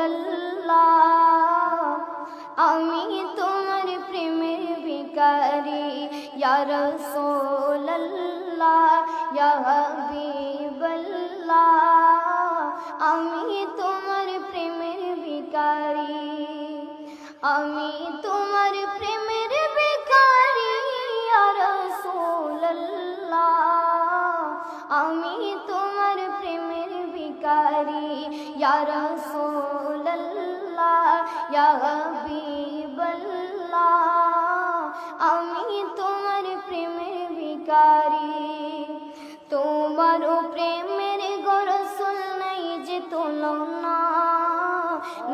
রাসূলুল্লাহ আমি তোমার প্রেমের ভিখারি ইয়া রাসূলুল্লাহ ইয়া হাবিবাল্লাহ আমি তোমার প্রেমের ভিখারি আমি তোমার প্রেমের ভিখারি ইয়া রাসূলুল্লাহ আমি তোমার প্রেমের ভিখারি ইয়া রাসূলুল্লাহ ইয়া হাবিবাল্লাহ আমি তোমার প্রেমের ভিখারি তোমার প্রেমের গো রাসূল নাই যে তুলনা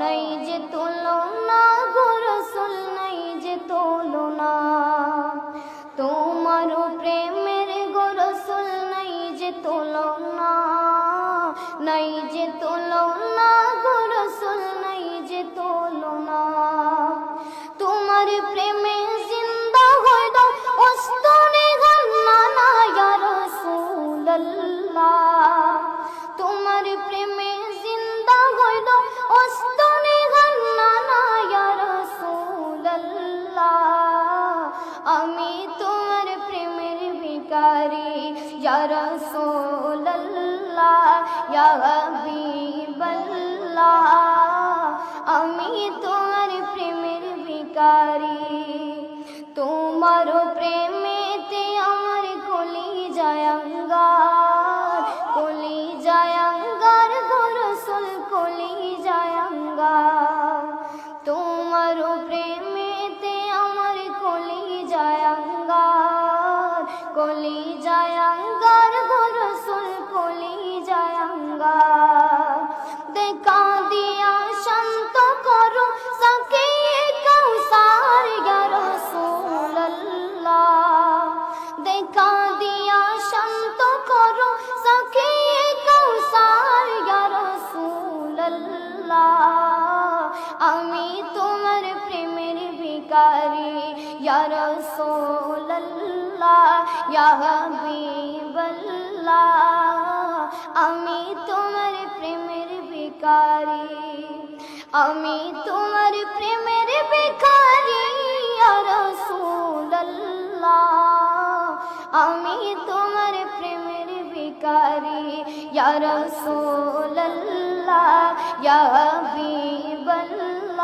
নাই যে তুলনা গো রাসূল নাই যে তুলনা তোমার প্রেমের গো রাসূল নাই যে তুলনা নাই যে তুলনা গো রাসূল নাই যে তুলনা তোমার প্রেমে জিন্দা হয়ে দাও অস্তনে গান্না না ইয়া রাসূলুল্লাহ তোমার প্রেমে জিন্দা হয়ে দাও অস্তনে গান্না না ইয়া রাসূলুল্লাহ আমি তোমার প্রেমের ভিখারি ইয়া রাসূলুল্লাহ ইয়া হাবিবাল্লাহ আমি তোমার প্রেমের ভিখারি তোমার প্রেমেতে আমার কলিজা আঙ্গার কলিজা আঙ্গার গো রাসূল কলিজা আঙ্গার তোমার প্রেমেতে আমার কলিজা আঙ্গার কলিজা আঙ্গার গো রাসূল কলিজা আঙ্গার দেখা দিয়া শান্ত করো সাকিয়ে কাউসার ইয়া রাসূলুল্লাহ দেখা দিয়া শান্ত করো সাকিয়ে কাউসার ইয়া রাসূলুল্লাহ আমি তোমার প্রেমের ভিখারি ইয়া রাসূলুল্লাহ ইয়া হাবিবাল্লাহ আমি তোমার প্রেমের ভিখারি আমি তোমার প্রেমের ভিখারি ইয়া রাসূলুল্লাহ আমি তোমার প্রেমের ভিখারি ইয়া রাসূলুল্লাহ ইয়া হাবিবাল্লাহ